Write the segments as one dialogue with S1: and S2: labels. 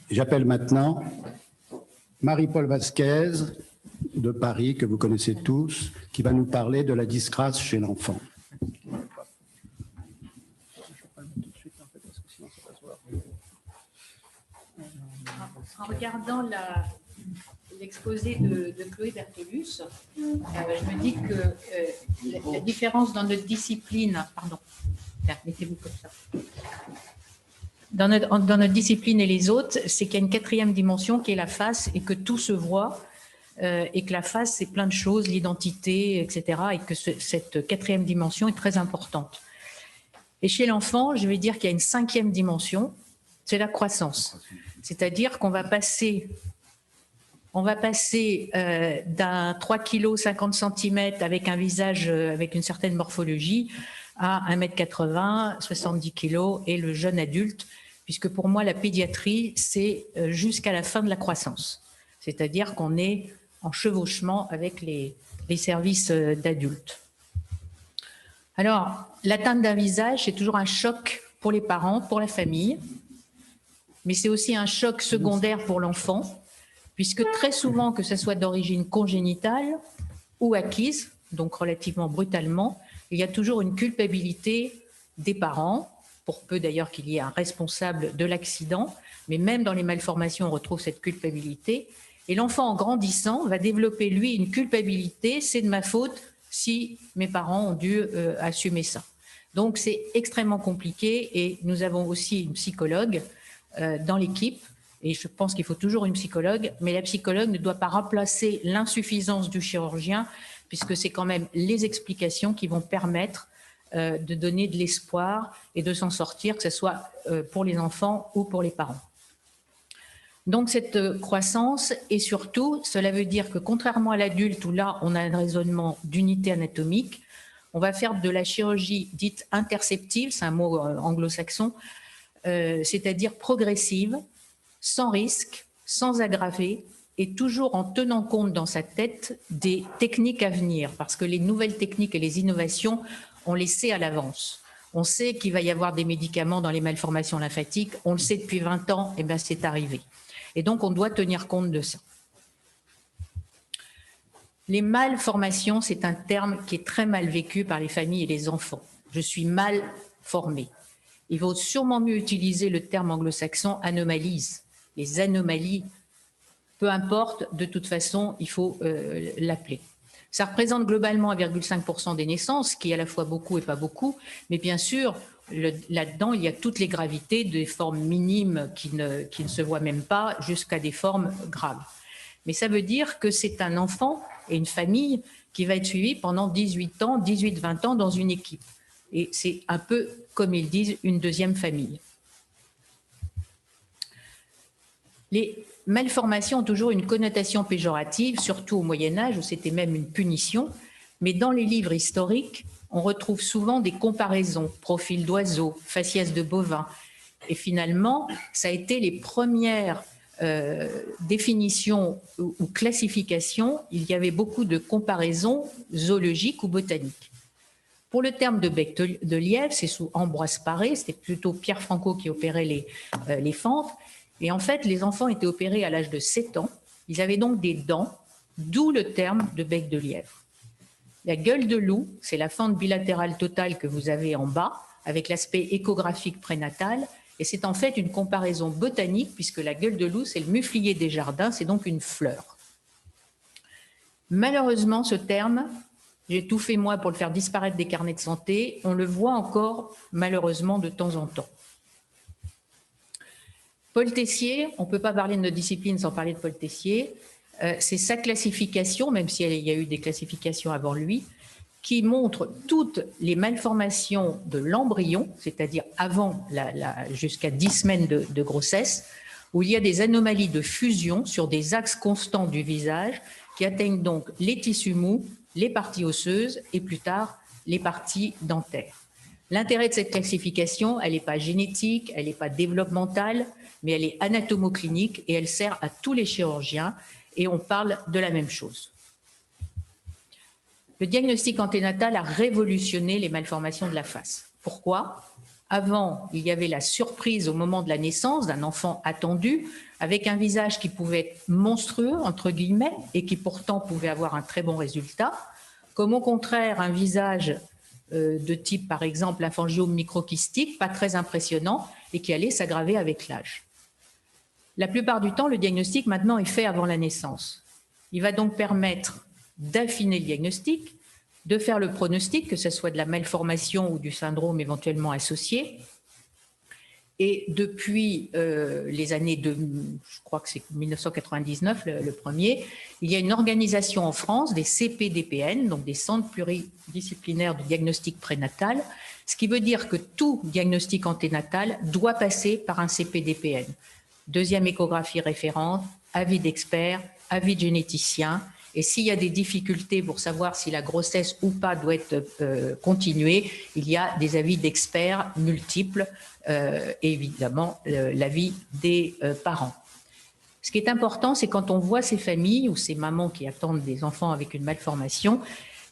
S1: J'appelle maintenant Marie-Paul Vasquez de Paris, que vous connaissez tous, qui va nous parler de la disgrâce chez l'enfant.
S2: En regardant l'exposé de Chloé Bertolus, je me dis que la différence dans notre discipline, pardon, mettez-vous comme ça. Dans notre discipline et les autres, c'est qu'il y a une quatrième dimension qui est la face et que tout se voit et que la face, c'est plein de choses, l'identité, etc. et que cette quatrième dimension est très importante. Et chez l'enfant, je vais dire qu'il y a une cinquième dimension, c'est la croissance. C'est-à-dire qu'on va passer d'un 3 kg 50 cm avec un visage avec une certaine morphologie à 1,80 m, 70 kg et le jeune adulte, puisque pour moi la pédiatrie c'est jusqu'à la fin de la croissance. C'est-à-dire qu'on est en chevauchement avec les services d'adultes. Alors, l'atteinte d'un visage, c'est toujours un choc pour les parents, pour la famille, mais c'est aussi un choc secondaire pour l'enfant, puisque très souvent, que ce soit d'origine congénitale ou acquise, donc relativement brutalement, il y a toujours une culpabilité des parents, pour peu d'ailleurs qu'il y ait un responsable de l'accident, mais même dans les malformations, on retrouve cette culpabilité. Et l'enfant, en grandissant, va développer, lui, une culpabilité, c'est de ma faute si mes parents ont dû assumer ça. Donc, c'est extrêmement compliqué et nous avons aussi une psychologue dans l'équipe. Et je pense qu'il faut toujours une psychologue, mais la psychologue ne doit pas remplacer l'insuffisance du chirurgien, puisque c'est quand même les explications qui vont permettre de donner de l'espoir et de s'en sortir, que ce soit pour les enfants ou pour les parents. Donc cette croissance, et surtout, cela veut dire que contrairement à l'adulte, où là on a un raisonnement d'unité anatomique, on va faire de la chirurgie dite interceptive, c'est un mot anglo-saxon, c'est-à-dire progressive, sans risque, sans aggraver, et toujours en tenant compte dans sa tête des techniques à venir, parce que les nouvelles techniques et les innovations, on les sait à l'avance. On sait qu'il va y avoir des médicaments dans les malformations lymphatiques, on le sait depuis 20 ans, et bien c'est arrivé. Et donc on doit tenir compte de ça. Les malformations, c'est un terme qui est très mal vécu par les familles et les enfants. Je suis mal formée. Il vaut sûrement mieux utiliser le terme anglo-saxon anomalies. Les anomalies, peu importe, de toute façon, il faut l'appeler. Ça représente globalement 1,5% des naissances, qui est à la fois beaucoup et pas beaucoup, mais bien sûr, là-dedans, il y a toutes les gravités, des formes minimes qui ne se voient même pas, jusqu'à des formes graves. Mais ça veut dire que c'est un enfant et une famille qui va être suivi pendant 18 ans, 18-20 ans dans une équipe. Et c'est un peu, comme ils disent, une deuxième famille. Les malformations ont toujours une connotation péjorative, surtout au Moyen-Âge, où c'était même une punition. Mais dans les livres historiques, on retrouve souvent des comparaisons, profil d'oiseaux, faciès de bovins. Et finalement, ça a été les premières définitions ou classifications. Il y avait beaucoup de comparaisons zoologiques ou botaniques. Pour le terme de bec de lièvre, c'est sous Ambroise Paré, c'était plutôt Pierre Franco qui opérait les fentes. Et en fait, les enfants étaient opérés à l'âge de 7 ans. Ils avaient donc des dents, d'où le terme de bec de lièvre. La gueule de loup, c'est la fente bilatérale totale que vous avez en bas, avec l'aspect échographique prénatal. Et c'est en fait une comparaison botanique, puisque la gueule de loup, c'est le muflier des jardins, c'est donc une fleur. Malheureusement, ce terme, j'ai tout fait moi pour le faire disparaître des carnets de santé, on le voit encore malheureusement de temps en temps. Paul Tessier, on ne peut pas parler de notre discipline sans parler de Paul Tessier, c'est sa classification, même s'il y a eu des classifications avant lui, qui montre toutes les malformations de l'embryon, c'est-à-dire avant jusqu'à 10 semaines de grossesse, où il y a des anomalies de fusion sur des axes constants du visage qui atteignent donc les tissus mous, les parties osseuses et plus tard les parties dentaires. L'intérêt de cette classification, elle n'est pas génétique, elle n'est pas développementale, mais elle est anatomoclinique et elle sert à tous les chirurgiens et on parle de la même chose. Le diagnostic anténatal a révolutionné les malformations de la face. Pourquoi? Avant, il y avait la surprise au moment de la naissance d'un enfant attendu, avec un visage qui pouvait être monstrueux, entre guillemets, et qui pourtant pouvait avoir un très bon résultat, comme au contraire un visage de type, par exemple, lymphangiome microkystique, pas très impressionnant, et qui allait s'aggraver avec l'âge. La plupart du temps, le diagnostic maintenant est fait avant la naissance. Il va donc permettre d'affiner le diagnostic, de faire le pronostic, que ce soit de la malformation ou du syndrome éventuellement associé. Et depuis les années de, je crois que c'est 1999 le premier, il y a une organisation en France des CPDPN, donc des centres pluridisciplinaires de diagnostic prénatal, ce qui veut dire que tout diagnostic anténatal doit passer par un CPDPN. Deuxième échographie référente, avis d'experts, avis de généticien. Et s'il y a des difficultés pour savoir si la grossesse ou pas doit être continuée, il y a des avis d'experts multiples et évidemment l'avis des parents. Ce qui est important, c'est quand on voit ces familles ou ces mamans qui attendent des enfants avec une malformation,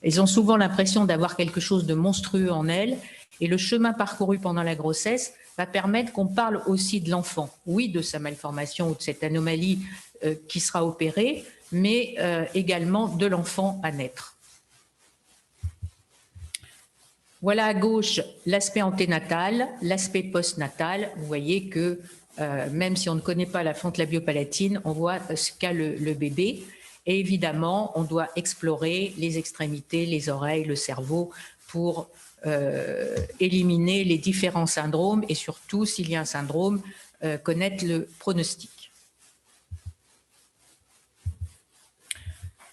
S2: elles ont souvent l'impression d'avoir quelque chose de monstrueux en elles et le chemin parcouru pendant la grossesse va permettre qu'on parle aussi de l'enfant, oui, de sa malformation ou de cette anomalie qui sera opérée, mais également de l'enfant à naître. Voilà à gauche l'aspect anténatal, l'aspect postnatal. Vous voyez que même si on ne connaît pas la fente labiopalatine, on voit ce qu'a le bébé. Et évidemment, on doit explorer les extrémités, les oreilles, le cerveau pour éliminer les différents syndromes et surtout, s'il y a un syndrome, connaître le pronostic.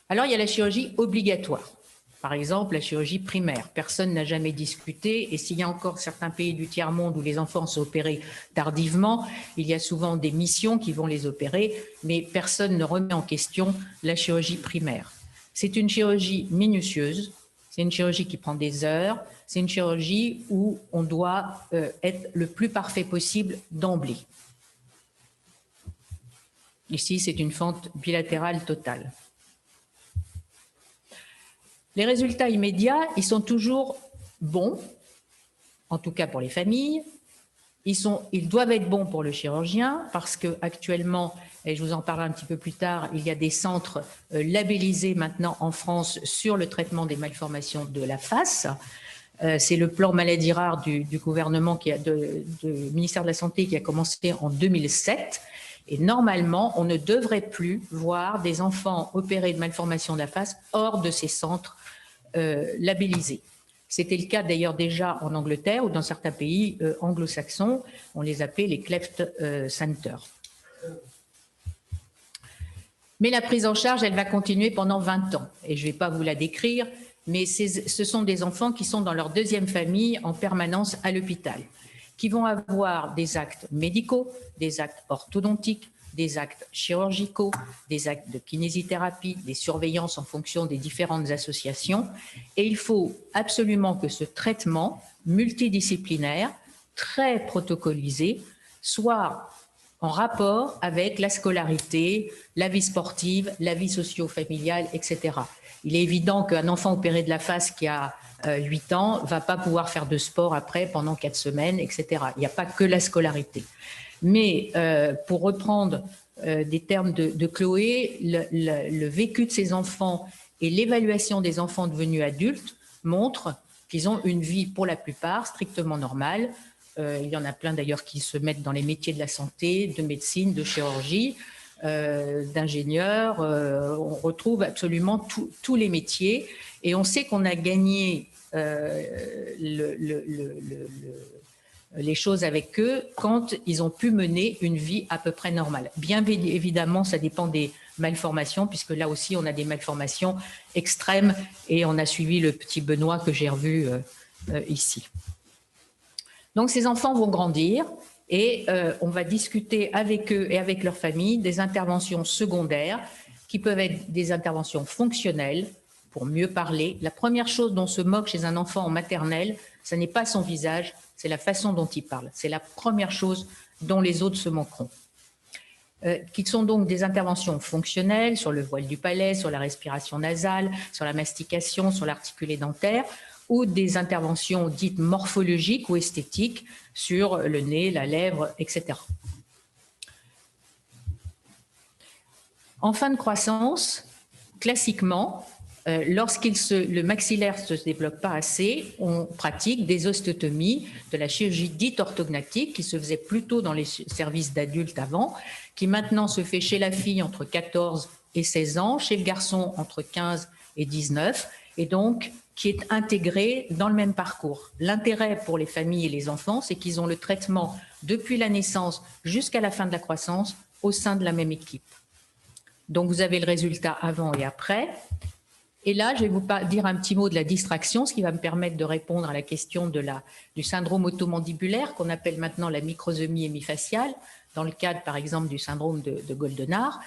S2: Alors, il y a la chirurgie obligatoire. Par exemple, la chirurgie primaire. Personne n'a jamais discuté. Et s'il y a encore certains pays du tiers-monde où les enfants sont opérés tardivement, il y a souvent des missions qui vont les opérer, mais personne ne remet en question la chirurgie primaire. C'est une chirurgie minutieuse. C'est une chirurgie qui prend des heures. C'est une chirurgie où on doit être le plus parfait possible d'emblée. Ici, c'est une fente bilatérale totale. Les résultats immédiats, ils sont toujours bons, en tout cas pour les familles. Ils doivent être bons pour le chirurgien parce qu'actuellement, et je vous en parlerai un petit peu plus tard, il y a des centres labellisés maintenant en France sur le traitement des malformations de la face. C'est le plan maladies rares du gouvernement, du ministère de la Santé qui a commencé en 2007. Et normalement, on ne devrait plus voir des enfants opérés de malformations de la face hors de ces centres labellisés. C'était le cas d'ailleurs déjà en Angleterre ou dans certains pays anglo-saxons. On les appelait les cleft centers. Mais la prise en charge, elle va continuer pendant 20 ans. Et je ne vais pas vous la décrire, mais ce sont des enfants qui sont dans leur deuxième famille en permanence à l'hôpital, qui vont avoir des actes médicaux, des actes orthodontiques, des actes chirurgicaux, des actes de kinésithérapie, des surveillances en fonction des différentes associations. Et il faut absolument que ce traitement multidisciplinaire, très protocolisé, soit en rapport avec la scolarité, la vie sportive, la vie socio-familiale, etc. Il est évident qu'un enfant opéré de la face qui a 8 ans ne va pas pouvoir faire de sport après pendant 4 semaines, etc. Il n'y a pas que la scolarité. Mais pour reprendre des termes de Chloé, le vécu de ces enfants et l'évaluation des enfants devenus adultes montrent qu'ils ont une vie pour la plupart strictement normale. Il y en a plein d'ailleurs qui se mettent dans les métiers de la santé, de médecine, de chirurgie, d'ingénieurs. On retrouve absolument tous les métiers et on sait qu'on a gagné les choses avec eux quand ils ont pu mener une vie à peu près normale. Bien évidemment, ça dépend des malformations, puisque là aussi, on a des malformations extrêmes et on a suivi le petit Benoît que j'ai revu ici. Donc, ces enfants vont grandir et on va discuter avec eux et avec leur famille des interventions secondaires qui peuvent être des interventions fonctionnelles pour mieux parler. La première chose dont se moque chez un enfant en maternelle, ce n'est pas son visage, c'est la façon dont il parle. C'est la première chose dont les autres se moqueront. Qui sont donc des interventions fonctionnelles sur le voile du palais, sur la respiration nasale, sur la mastication, sur l'articulé dentaire, ou des interventions dites morphologiques ou esthétiques sur le nez, la lèvre, etc. En fin de croissance, classiquement, le maxillaire ne se développe pas assez, on pratique des ostéotomies, de la chirurgie dite orthognathique qui se faisait plutôt dans les services d'adultes avant, qui maintenant se fait chez la fille entre 14 et 16 ans, chez le garçon entre 15 et 19, et donc qui est intégrée dans le même parcours. L'intérêt pour les familles et les enfants, c'est qu'ils ont le traitement depuis la naissance jusqu'à la fin de la croissance au sein de la même équipe. Donc vous avez le résultat avant et après. Et là, je vais vous dire un petit mot de la distraction, ce qui va me permettre de répondre à la question du syndrome automandibulaire, qu'on appelle maintenant la microsomie hémifaciale, dans le cadre, par exemple, du syndrome de Goldenard.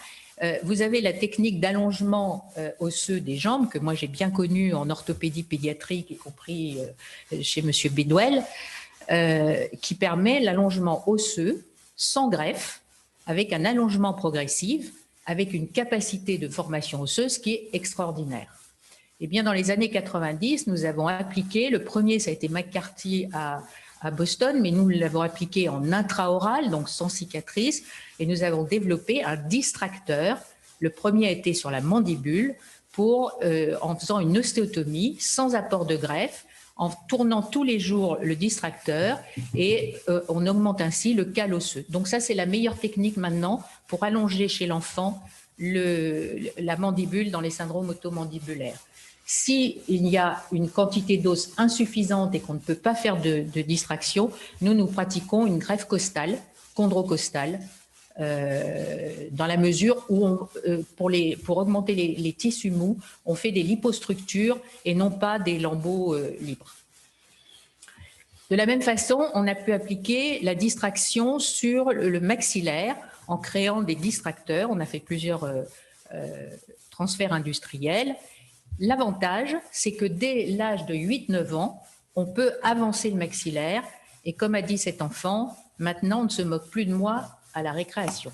S2: Vous avez la technique d'allongement osseux des jambes, que moi j'ai bien connue en orthopédie pédiatrique, y compris chez M. Bedwell, qui permet l'allongement osseux sans greffe, avec un allongement progressif, avec une capacité de formation osseuse qui est extraordinaire. Eh bien, dans les années 90, nous avons appliqué, le premier, ça a été McCarthy à Boston, mais nous l'avons appliqué en intraoral, donc sans cicatrice, et nous avons développé un distracteur. Le premier a été sur la mandibule, en faisant une ostéotomie sans apport de greffe, en tournant tous les jours le distracteur, et on augmente ainsi le cal osseux. Donc ça, c'est la meilleure technique maintenant pour allonger chez l'enfant la mandibule dans les syndromes automandibulaires. S'il y a une quantité d'os insuffisante et qu'on ne peut pas faire de distraction, nous pratiquons une greffe costale, chondrocostale, dans la mesure où, pour augmenter les tissus mous, on fait des lipostructures et non pas des lambeaux libres. De la même façon, on a pu appliquer la distraction sur le maxillaire en créant des distracteurs. On a fait plusieurs transferts industriels. L'avantage, c'est que dès l'âge de 8-9 ans, on peut avancer le maxillaire. Et comme a dit cet enfant, maintenant, on ne se moque plus de moi à la récréation.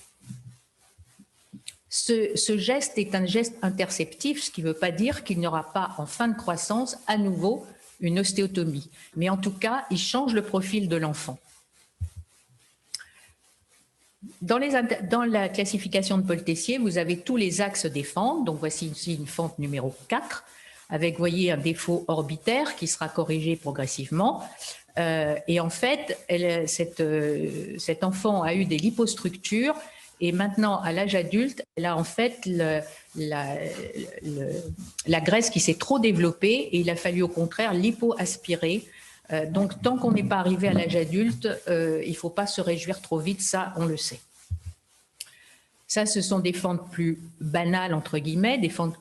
S2: Ce geste est un geste interceptif, ce qui ne veut pas dire qu'il n'y aura pas en fin de croissance à nouveau une ostéotomie. Mais en tout cas, il change le profil de l'enfant. Dans la classification de Paul Tessier, vous avez tous les axes des fentes. Donc voici ici une fente numéro 4, avec, vous voyez, un défaut orbitaire qui sera corrigé progressivement. Et en fait, cet enfant a eu des lipostructures et maintenant, à l'âge adulte, elle a en fait la graisse qui s'est trop développée et il a fallu au contraire lipoaspirer. Donc, tant qu'on n'est pas arrivé à l'âge adulte, il ne faut pas se réjouir trop vite, ça, on le sait. Ça, ce sont des fentes plus banales, entre guillemets, des fentes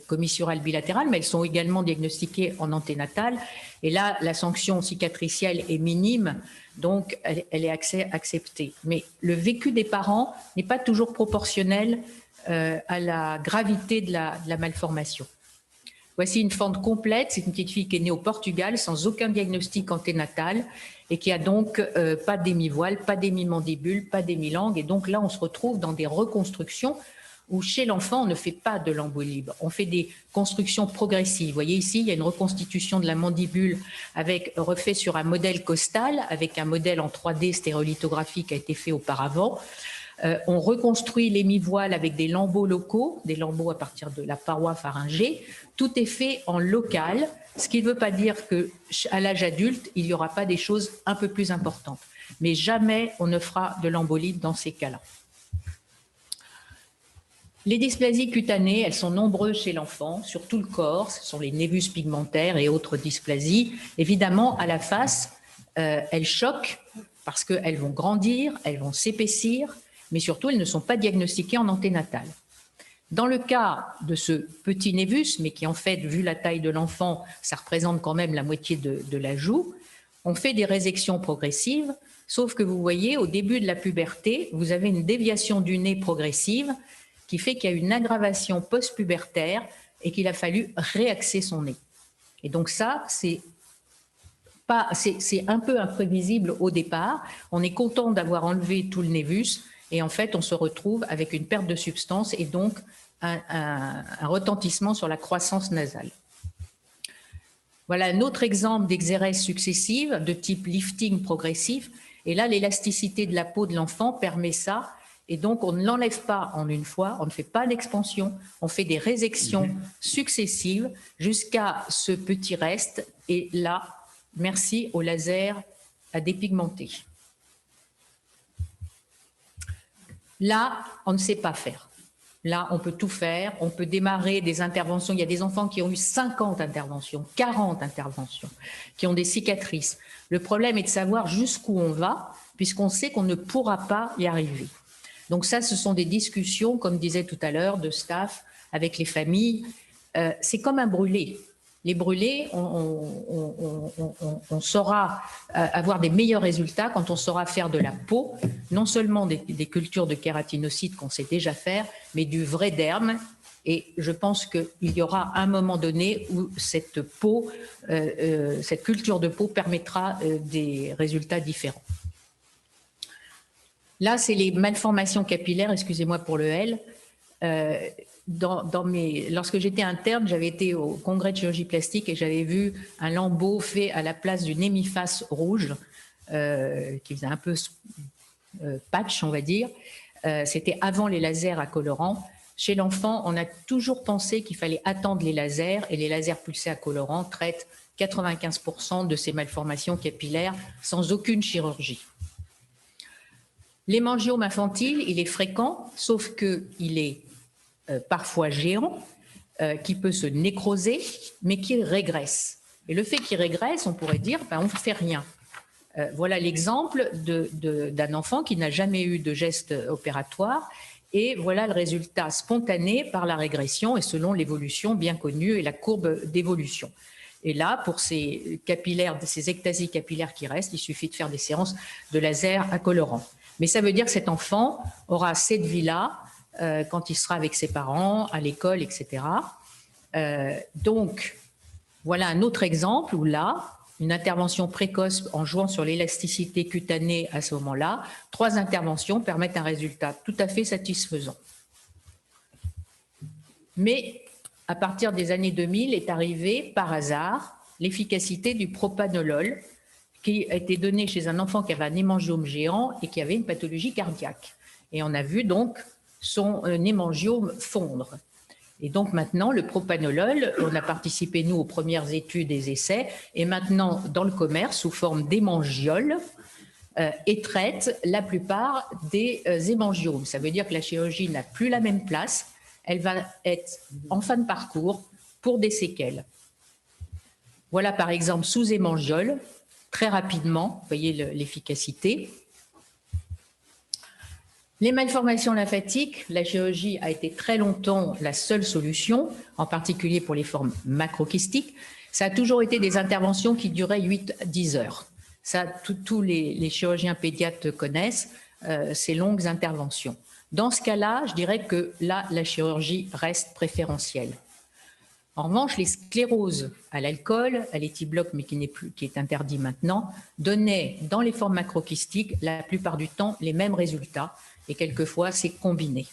S2: commissurales bilatérales, mais elles sont également diagnostiquées en anténatal. Et là, la sanction cicatricielle est minime, donc elle est acceptée. Mais le vécu des parents n'est pas toujours proportionnel à la gravité de la malformation. Voici une fente complète, c'est une petite fille qui est née au Portugal sans aucun diagnostic anténatal et qui a donc pas d'hémivoile, pas d'hémimandibule, pas d'hémilangue. Et donc là, on se retrouve dans des reconstructions où chez l'enfant, on ne fait pas de lambeaux libres. On fait des constructions progressives. Vous voyez ici, il y a une reconstitution de la mandibule refait sur un modèle costal avec un modèle en 3D stérolithographie qui a été fait auparavant. On reconstruit l'hémivoile avec des lambeaux locaux, des lambeaux à partir de la paroi pharyngée. Tout est fait en local, ce qui ne veut pas dire qu'à l'âge adulte, il n'y aura pas des choses un peu plus importantes. Mais jamais on ne fera de lambeaux dans ces cas-là. Les dysplasies cutanées, elles sont nombreuses chez l'enfant, sur tout le corps. Ce sont les névus pigmentaires et autres dysplasies. Évidemment, à la face, elles choquent parce qu'elles vont grandir, elles vont s'épaissir, mais surtout, elles ne sont pas diagnostiquées en anténatal. Dans le cas de ce petit névus, mais qui en fait, vu la taille de l'enfant, ça représente quand même la moitié de la joue, on fait des résections progressives, sauf que vous voyez, au début de la puberté, vous avez une déviation du nez progressive qui fait qu'il y a une aggravation post-pubertaire et qu'il a fallu réaxer son nez. Et donc ça, c'est un peu imprévisible au départ. On est content d'avoir enlevé tout le névus, et en fait, on se retrouve avec une perte de substance et donc un retentissement sur la croissance nasale. Voilà un autre exemple d'exérèse successive de type lifting progressif. Et là, l'élasticité de la peau de l'enfant permet ça. Et donc, on ne l'enlève pas en une fois, on ne fait pas d'expansion, on fait des résections successives jusqu'à ce petit reste. Et là, merci au laser à dépigmenter. Là, on ne sait pas faire. Là, on peut tout faire. On peut démarrer des interventions. Il y a des enfants qui ont eu 50 interventions, 40 interventions, qui ont des cicatrices. Le problème est de savoir jusqu'où on va, puisqu'on sait qu'on ne pourra pas y arriver. Donc ça, ce sont des discussions, comme disait tout à l'heure, de staff avec les familles. C'est comme un brûlé. Les brûlés, on saura avoir des meilleurs résultats quand on saura faire de la peau, non seulement des cultures de kératinocytes qu'on sait déjà faire, mais du vrai derme. Et je pense qu'il y aura un moment donné où cette peau, cette culture de peau permettra des résultats différents. Là, c'est les malformations capillaires, excusez-moi pour le L. Lorsque j'étais interne, j'avais été au congrès de chirurgie plastique et j'avais vu un lambeau fait à la place d'une hémiface rouge, qui faisait un peu patch, on va dire. C'était avant les lasers à colorant. Chez l'enfant, on a toujours pensé qu'il fallait attendre les lasers, et les lasers pulsés à colorant traitent 95% de ces malformations capillaires sans aucune chirurgie. L'hémangiome infantile, il est fréquent, sauf qu'il est parfois géant, qui peut se nécroser, mais qui régresse. Et le fait qu'il régresse, on pourrait dire, ben, on ne fait rien. Voilà l'exemple d'un enfant qui n'a jamais eu de geste opératoire, et voilà le résultat spontané par la régression et selon l'évolution bien connue et la courbe d'évolution. Et là, pour ces capillaires, ces ectasies capillaires qui restent, il suffit de faire des séances de laser à colorant. Mais ça veut dire que cet enfant aura cette vie-là quand il sera avec ses parents, à l'école, etc. Donc, voilà un autre exemple où là, une intervention précoce en jouant sur l'élasticité cutanée à ce moment-là, 3 interventions permettent un résultat tout à fait satisfaisant. Mais à partir des années 2000 est arrivée par hasard l'efficacité du propanolol, qui a été donné chez un enfant qui avait un hémangiome géant et qui avait une pathologie cardiaque. Et on a vu donc son hémangiome fondre. Et donc maintenant, le propanolol, on a participé, nous, aux premières études et essais, et maintenant dans le commerce sous forme d'hémangioles, et traite la plupart des hémangiomes. Ça veut dire que la chirurgie n'a plus la même place, elle va être en fin de parcours pour des séquelles. Voilà par exemple sous hémangiole, très rapidement, vous voyez l'efficacité. Les malformations lymphatiques, la chirurgie a été très longtemps la seule solution, en particulier pour les formes macrokystiques. Ça a toujours été des interventions qui duraient 8-10 heures. Ça, tous les chirurgiens pédiatres connaissent ces longues interventions. Dans ce cas-là, je dirais que là, la chirurgie reste préférentielle. En revanche, les scléroses à l'alcool, à l'éthybloc, mais qui est interdit maintenant, donnaient dans les formes macrokystiques la plupart du temps les mêmes résultats et quelquefois c'est combiné.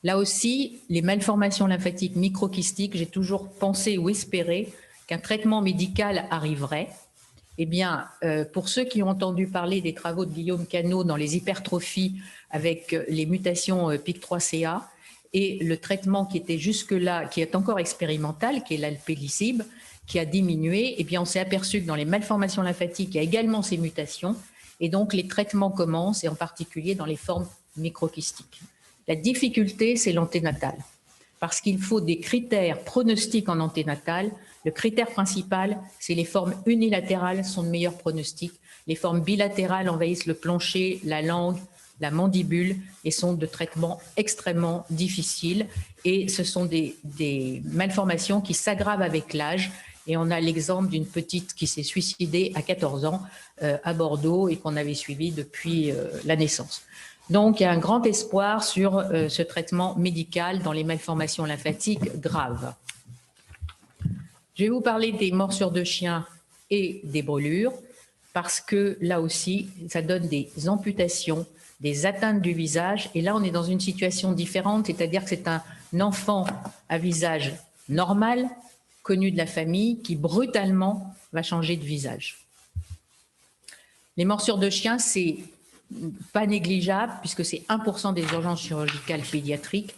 S2: Là aussi, les malformations lymphatiques microkystiques, j'ai toujours pensé ou espéré qu'un traitement médical arriverait. Eh bien, pour ceux qui ont entendu parler des travaux de Guillaume Cano dans les hypertrophies avec les mutations PIK3CA, et le traitement qui était jusque-là, qui est encore expérimental, qui est l'alpelisib, qui a diminué, eh bien on s'est aperçu que dans les malformations lymphatiques, il y a également ces mutations, et donc les traitements commencent, et en particulier dans les formes microkystiques. La difficulté, c'est l'anténatal, parce qu'il faut des critères pronostiques en anténatal. Le critère principal, c'est les formes unilatérales sont de meilleurs pronostics. Les formes bilatérales envahissent le plancher, la langue, la mandibule et sont de traitement extrêmement difficiles. Et ce sont des malformations qui s'aggravent avec l'âge. Et on a l'exemple d'une petite qui s'est suicidée à 14 ans à Bordeaux et qu'on avait suivie depuis la naissance. Donc, il y a un grand espoir sur ce traitement médical dans les malformations lymphatiques graves. Je vais vous parler des morsures de chiens et des brûlures parce que là aussi, ça donne des amputations, des atteintes du visage. Et là, on est dans une situation différente, c'est-à-dire que c'est un enfant à visage normal connu de la famille qui brutalement va changer de visage. Les morsures de chien, c'est pas négligeable puisque c'est 1% des urgences chirurgicales pédiatriques.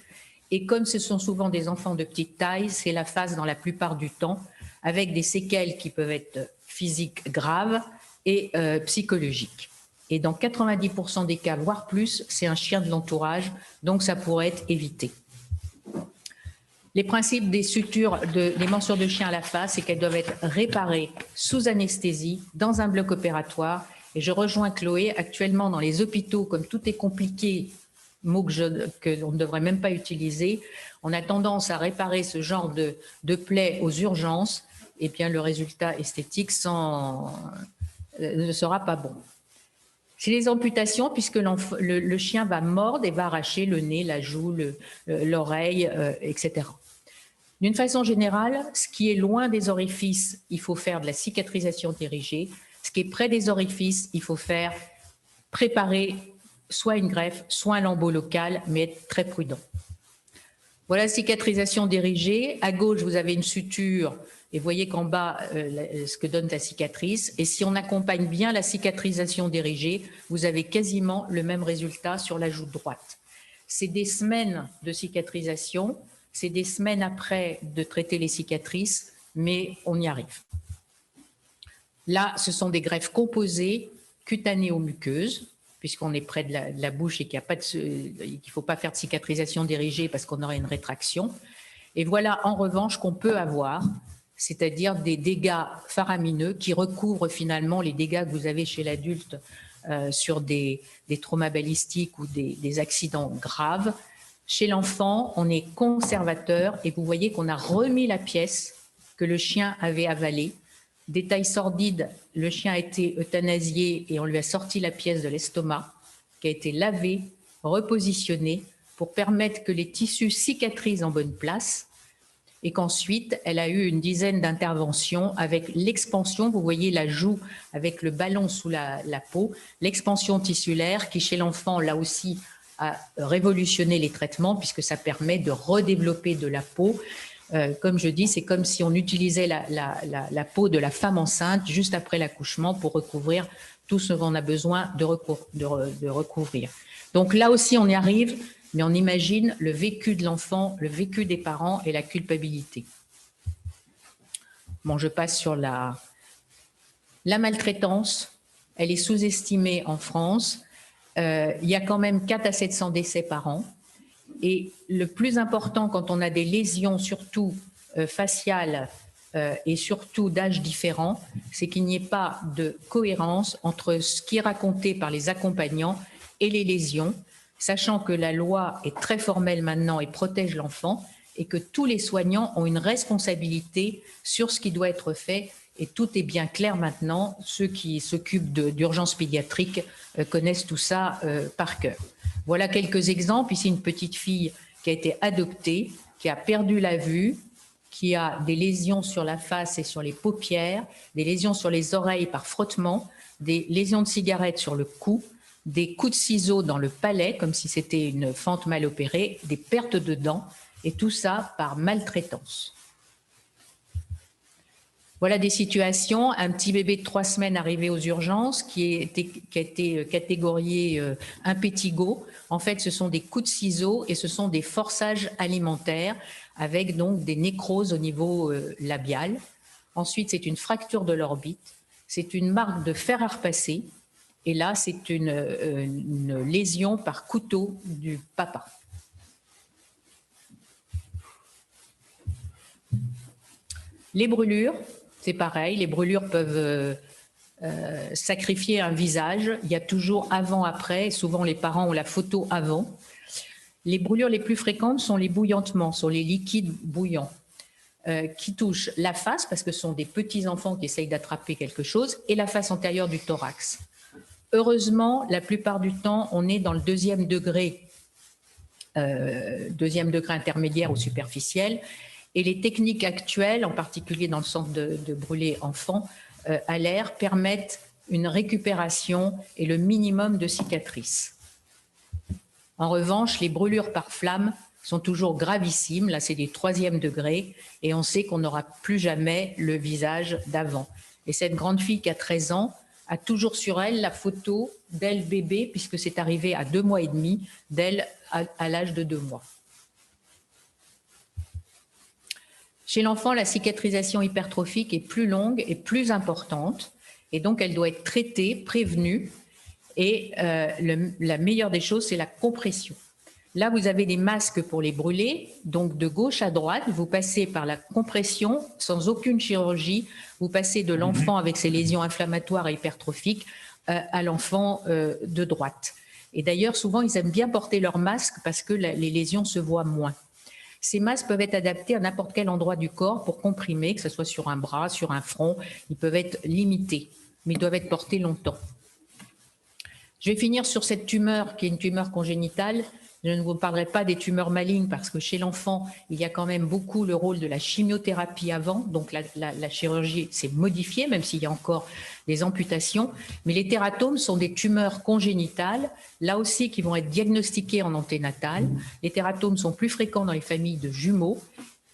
S2: Et comme ce sont souvent des enfants de petite taille, c'est la phase dans la plupart du temps avec des séquelles qui peuvent être physiques graves et psychologiques. Et dans 90% des cas, voire plus, c'est un chien de l'entourage, donc ça pourrait être évité. Les principes des sutures, des morsures de chien à la face, c'est qu'elles doivent être réparées sous anesthésie, dans un bloc opératoire. Et je rejoins Chloé, actuellement dans les hôpitaux, comme tout est compliqué, mot que on ne devrait même pas utiliser, on a tendance à réparer ce genre de plaies aux urgences, et bien le résultat esthétique ne sera pas bon. Chez les amputations, puisque le chien va mordre et va arracher le nez, la joue, l'oreille, etc. D'une façon générale, ce qui est loin des orifices, il faut faire de la cicatrisation dirigée. Ce qui est près des orifices, il faut préparer soit une greffe, soit un lambeau local, mais être très prudent. Voilà la cicatrisation dirigée. À gauche, vous avez une suture et vous voyez qu'en bas, ce que donne la cicatrice. Et si on accompagne bien la cicatrisation dirigée, vous avez quasiment le même résultat sur la joue droite. C'est des semaines de cicatrisation, c'est des semaines après de traiter les cicatrices, mais on y arrive. Là, ce sont des greffes composées, cutanéo-muqueuses, puisqu'on est près de la bouche et qu'il ne faut pas faire de cicatrisation dirigée parce qu'on aurait une rétraction. Et voilà, en revanche, qu'on peut avoir, c'est-à-dire des dégâts faramineux qui recouvrent finalement les dégâts que vous avez chez l'adulte sur des traumas balistiques ou des accidents graves. Chez l'enfant, on est conservateur et vous voyez qu'on a remis la pièce que le chien avait avalée. Détail sordide, le chien a été euthanasié et on lui a sorti la pièce de l'estomac qui a été lavée, repositionnée pour permettre que les tissus cicatrisent en bonne place et qu'ensuite, elle a eu une dizaine d'interventions avec l'expansion, vous voyez la joue avec le ballon sous la peau, l'expansion tissulaire qui chez l'enfant, là aussi, a révolutionné les traitements puisque ça permet de redévelopper de la peau. Comme je dis, c'est comme si on utilisait la peau de la femme enceinte juste après l'accouchement pour recouvrir tout ce qu'on a besoin de recouvrir. Donc là aussi, on y arrive, mais on imagine le vécu de l'enfant, le vécu des parents et la culpabilité. Bon, je passe sur la maltraitance. Elle est sous-estimée en France. Il y a quand même 400 à 700 décès par an. Et le plus important quand on a des lésions, surtout faciales et surtout d'âge différents, c'est qu'il n'y ait pas de cohérence entre ce qui est raconté par les accompagnants et les lésions, sachant que la loi est très formelle maintenant et protège l'enfant et que tous les soignants ont une responsabilité sur ce qui doit être fait. Et tout est bien clair maintenant. Ceux qui s'occupent d'urgence pédiatrique connaissent tout ça par cœur. Voilà quelques exemples. Ici, une petite fille qui a été adoptée, qui a perdu la vue, qui a des lésions sur la face et sur les paupières, des lésions sur les oreilles par frottement, des lésions de cigarette sur le cou, des coups de ciseaux dans le palais, comme si c'était une fente mal opérée, des pertes de dents, et tout ça par maltraitance. Voilà des situations, un petit bébé de 3 semaines arrivé aux urgences qui a été catégorié impétigo. En fait, ce sont des coups de ciseaux et ce sont des forçages alimentaires avec donc des nécroses au niveau labial. Ensuite, c'est une fracture de l'orbite, c'est une marque de fer à repasser et là, c'est une lésion par couteau du papa. Les brûlures. C'est pareil, les brûlures peuvent sacrifier un visage. Il y a toujours avant-après, souvent les parents ont la photo avant. Les brûlures les plus fréquentes sont les bouillantements, sont les liquides bouillants qui touchent la face, parce que ce sont des petits enfants qui essayent d'attraper quelque chose, et la face antérieure du thorax. Heureusement, la plupart du temps, on est dans le deuxième degré intermédiaire ou superficiel. Et les techniques actuelles, en particulier dans le centre de brûler enfants, à l'air, permettent une récupération et le minimum de cicatrices. En revanche, les brûlures par flamme sont toujours gravissimes. Là, c'est des 3e degrés et on sait qu'on n'aura plus jamais le visage d'avant. Et cette grande fille qui a 13 ans a toujours sur elle la photo d'elle bébé, puisque c'est arrivé à 2 mois et demi, d'elle à l'âge de 2 mois. Chez l'enfant, la cicatrisation hypertrophique est plus longue et plus importante, et donc elle doit être traitée, prévenue, et la meilleure des choses, c'est la compression. Là, vous avez des masques pour les brûler, donc de gauche à droite, vous passez par la compression sans aucune chirurgie, vous passez de l'enfant avec ses lésions inflammatoires et hypertrophiques à l'enfant de droite. Et d'ailleurs, souvent, ils aiment bien porter leur masque parce que les lésions se voient moins. Ces masques peuvent être adaptés à n'importe quel endroit du corps pour comprimer, que ce soit sur un bras, sur un front, ils peuvent être limités, mais ils doivent être portés longtemps. Je vais finir sur cette tumeur qui est une tumeur congénitale. Je ne vous parlerai pas des tumeurs malignes parce que chez l'enfant, il y a quand même beaucoup le rôle de la chimiothérapie avant. Donc la chirurgie s'est modifiée, même s'il y a encore des amputations. Mais les tératomes sont des tumeurs congénitales, là aussi qui vont être diagnostiquées en anténatal. Les tératomes sont plus fréquents dans les familles de jumeaux.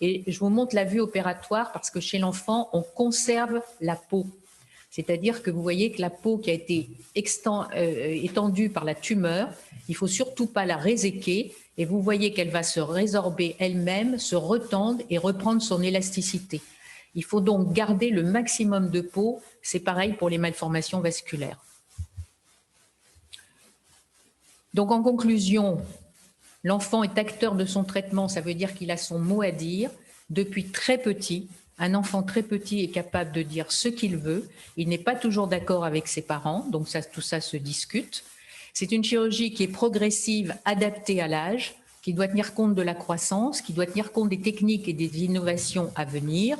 S2: Et je vous montre la vue opératoire parce que chez l'enfant, on conserve la peau. C'est-à-dire que vous voyez que la peau qui a été étendue par la tumeur, il ne faut surtout pas la réséquer et vous voyez qu'elle va se résorber elle-même, se retendre et reprendre son élasticité. Il faut donc garder le maximum de peau, c'est pareil pour les malformations vasculaires. Donc en conclusion, l'enfant est acteur de son traitement, ça veut dire qu'il a son mot à dire depuis très petit. Un enfant très petit est capable de dire ce qu'il veut. Il n'est pas toujours d'accord avec ses parents, donc tout ça se discute. C'est une chirurgie qui est progressive, adaptée à l'âge, qui doit tenir compte de la croissance, qui doit tenir compte des techniques et des innovations à venir,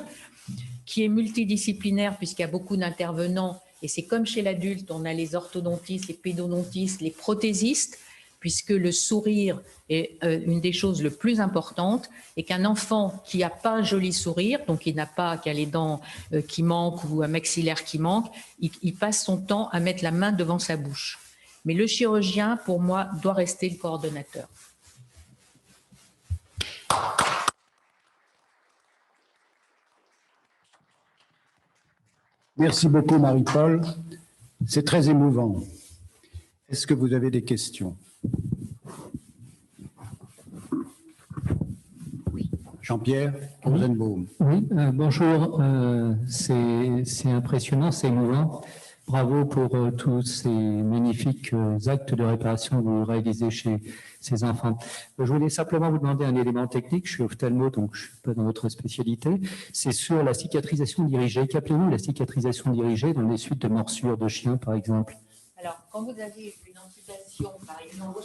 S2: qui est multidisciplinaire puisqu'il y a beaucoup d'intervenants. Et c'est comme chez l'adulte, on a les orthodontistes, les pédodontistes, les prothésistes, puisque le sourire est une des choses les plus importantes et qu'un enfant qui n'a pas un joli sourire, donc qui a les dents qui manquent ou un maxillaire qui manque, il passe son temps à mettre la main devant sa bouche. Mais le chirurgien, pour moi, doit rester le coordonnateur.
S1: Merci beaucoup, Marie-Paul. C'est très émouvant. Est-ce que vous avez des questions? Jean-Pierre Rosenbaum.
S3: Oui, bonjour. C'est impressionnant, c'est émouvant. Bravo pour tous ces magnifiques actes de réparation que vous réalisez chez ces enfants. Je voulais simplement vous demander un élément technique. Je suis ophtalmo, donc je ne suis pas dans votre spécialité. C'est sur la cicatrisation dirigée. Qu'appelez-vous la cicatrisation dirigée dans les suites de morsures de chiens, par exemple?
S2: Alors, quand vous avez une amputation, par exemple...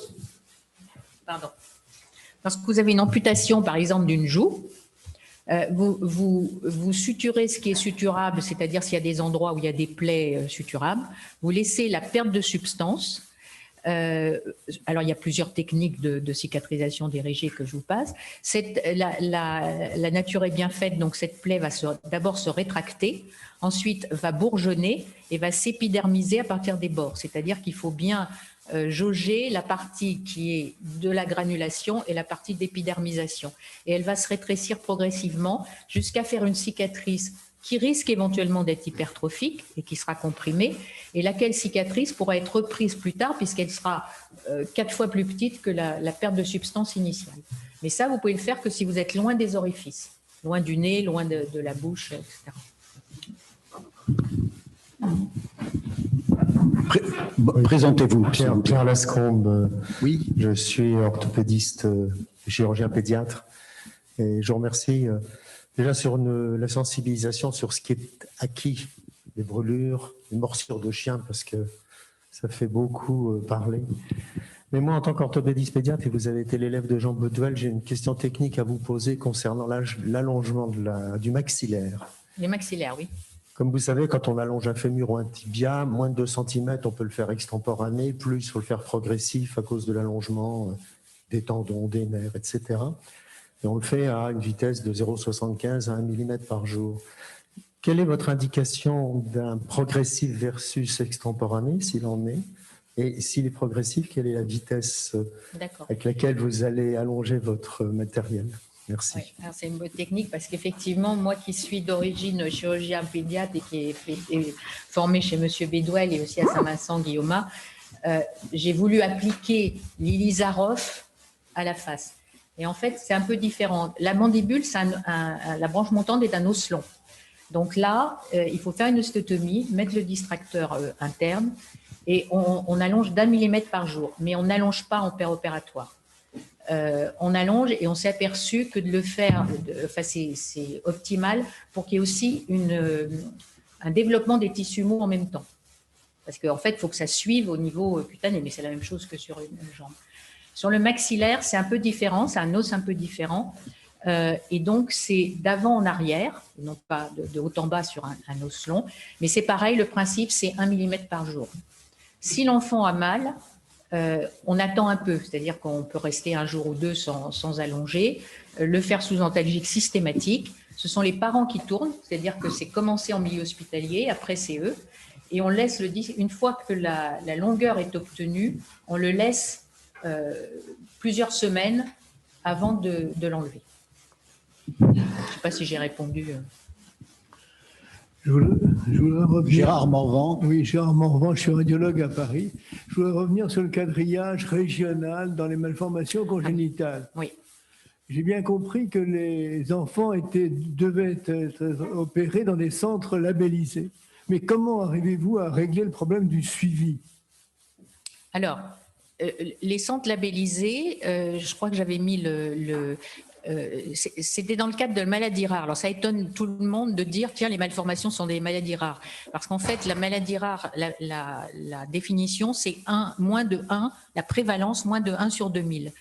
S2: Pardon. Lorsque vous avez une amputation, par exemple, d'une joue, vous suturez ce qui est suturable, c'est-à-dire s'il y a des endroits où il y a des plaies suturables, vous laissez la perte de substance. Alors, il y a plusieurs techniques de cicatrisation dirigée que je vous passe. La nature est bien faite, donc cette plaie va d'abord se rétracter, ensuite va bourgeonner et va s'épidermiser à partir des bords. C'est-à-dire qu'il faut bien jauger la partie qui est de la granulation et la partie d'épidermisation. Et elle va se rétrécir progressivement jusqu'à faire une cicatrice qui risque éventuellement d'être hypertrophique et qui sera comprimée, et laquelle cicatrice pourra être reprise plus tard puisqu'elle sera 4 fois plus petite que la perte de substance initiale. Mais ça, vous pouvez le faire que si vous êtes loin des orifices, loin du nez, loin de la bouche, etc.
S1: Présentez-vous.
S4: Pierre Lascombe.
S1: Oui.
S4: Je suis orthopédiste, chirurgien pédiatre. Et je vous remercie déjà sur la sensibilisation sur ce qui est acquis, les brûlures, les morsures de chiens, parce que ça fait beaucoup parler. Mais moi, en tant qu'orthopédiste pédiatre, et vous avez été l'élève de Jean Boutwell, j'ai une question technique à vous poser concernant l'allongement du maxillaire.
S2: Les maxillaires, oui.
S4: Comme vous savez, quand on allonge un fémur ou un tibia, moins de 2 cm, on peut le faire extemporané, plus il faut le faire progressif à cause de l'allongement des tendons, des nerfs, etc. Et on le fait à une vitesse de 0,75 à 1 mm par jour. Quelle est votre indication d'un progressif versus extemporané, s'il en est? Et s'il est progressif, quelle est la vitesse
S2: D'accord.
S4: avec laquelle vous allez allonger votre matériel? Merci.
S2: Oui, alors c'est une bonne technique parce qu'effectivement, moi qui suis d'origine chirurgien pédiatre et qui est formé chez Monsieur Bédouel et aussi à Saint-Vincent-Guillaume, j'ai voulu appliquer l'Ilizaroff à la face. Et en fait, c'est un peu différent. La mandibule, la branche montante est un os long. Donc là, il faut faire une ostéotomie, mettre le distracteur interne et on allonge d'1 millimètre par jour. Mais on n'allonge pas en péropératoire. On allonge et on s'est aperçu que de le faire, c'est optimal pour qu'il y ait aussi un développement des tissus mous en même temps. Parce qu'en fait, il faut que ça suive au niveau cutané, mais c'est la même chose que sur une jambe. Sur le maxillaire, c'est un peu différent, c'est un os un peu différent. Et donc, c'est d'avant en arrière, non pas de haut en bas sur un os long, mais c'est pareil, le principe, c'est 1 millimètre par jour. Si l'enfant a mal, on attend un peu, c'est-à-dire qu'on peut rester un jour ou deux sans allonger, le faire sous antalgique systématique. Ce sont les parents qui tournent, c'est-à-dire que c'est commencé en milieu hospitalier, après c'est eux, et on laisse une fois que la longueur est obtenue, on le laisse plusieurs semaines avant de l'enlever. Je ne sais pas si j'ai répondu.
S5: Je voudrais revenir.
S1: Gérard Morvan.
S5: Oui, Gérard Morvan, je suis radiologue à Paris. Je voudrais revenir sur le quadrillage régional dans les malformations congénitales.
S2: Oui.
S5: J'ai bien compris que les enfants devaient être opérés dans des centres labellisés. Mais comment arrivez-vous à régler le problème du suivi?
S2: Alors, les centres labellisés, je crois que j'avais mis c'était dans le cadre de maladies rares. Alors, ça étonne tout le monde de dire, tiens, les malformations sont des maladies rares. Parce qu'en fait, la maladie rare, la définition, c'est moins de 1, la prévalence, moins de 1 sur 2000.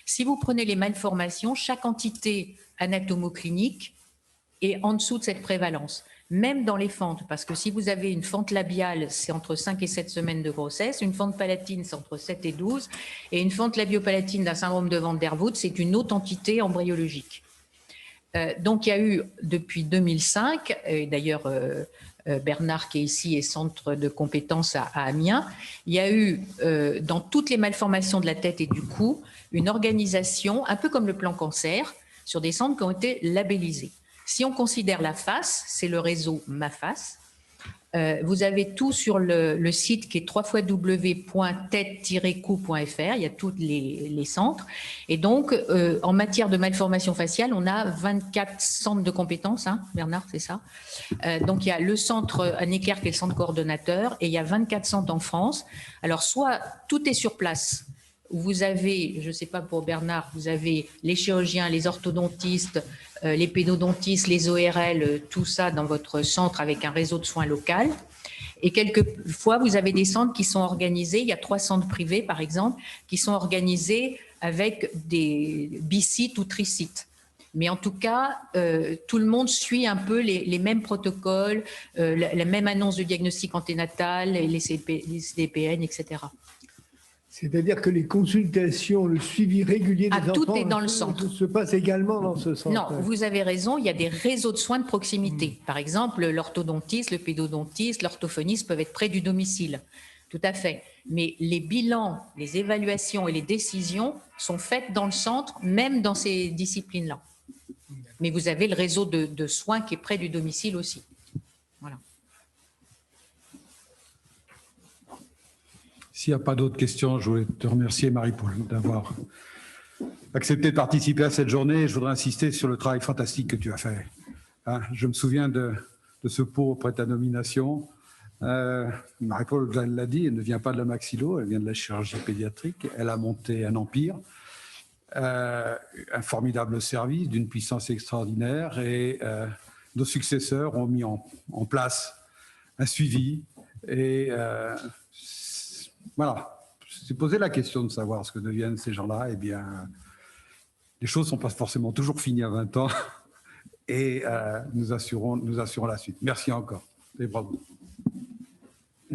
S2: Si vous prenez les malformations, chaque entité anatomoclinique est en dessous de cette prévalence. Même dans les fentes, parce que si vous avez une fente labiale, c'est entre 5 et 7 semaines de grossesse, une fente palatine, c'est entre 7 et 12, et une fente labiopalatine d'un syndrome de Van der Voort, c'est une autre entité embryologique. Donc il y a eu, depuis 2005, et d'ailleurs Bernard qui est ici est centre de compétences à Amiens, il y a eu dans toutes les malformations de la tête et du cou, une organisation, un peu comme le plan cancer, sur des centres qui ont été labellisés. Si on considère la face, c'est le réseau Ma Face. Vous avez tout sur le site qui est www.tête-coup.fr. Il y a tous les centres. Et donc, en matière de malformation faciale, on a 24 centres de compétences, hein, Bernard, c'est ça? Donc, il y a le centre à Necker qui est le centre coordonnateur et il y a 24 centres en France. Alors, soit tout est sur place. Vous avez, je ne sais pas pour Bernard, vous avez les chirurgiens, les orthodontistes, les pédodontistes, les ORL, tout ça dans votre centre avec un réseau de soins local. Et quelquefois, vous avez des centres qui sont organisés, il y a 3 centres privés par exemple, qui sont organisés avec des bisites ou trisites. Mais en tout cas, tout le monde suit un peu les mêmes protocoles, la même annonce de diagnostic anténatal, les CDPN, etc.
S5: C'est-à-dire que les consultations, le suivi régulier des enfants
S2: tout est dans le centre.
S5: Se passe également dans ce centre.
S2: Non, vous avez raison, il y a des réseaux de soins de proximité. Par exemple, l'orthodontiste, le pédodontiste, l'orthophoniste peuvent être près du domicile. Tout à fait. Mais les bilans, les évaluations et les décisions sont faites dans le centre, même dans ces disciplines-là. Mais vous avez le réseau de soins qui est près du domicile aussi. Voilà.
S6: S'il n'y a pas d'autres questions, je voulais te remercier, Marie-Paul, d'avoir accepté de participer à cette journée. Je voudrais insister sur le travail fantastique que tu as fait. Hein, je me souviens de ce pot après ta nomination. Marie-Paul l'a dit, elle ne vient pas de la maxillo, elle vient de la chirurgie pédiatrique. Elle a monté un empire, un formidable service d'une puissance extraordinaire et nos successeurs ont mis en place un suivi et voilà, c'est posé la question de savoir ce que deviennent ces gens-là. Eh bien, les choses ne sont pas forcément toujours finies à 20 ans et nous assurons la suite. Merci encore et bravo.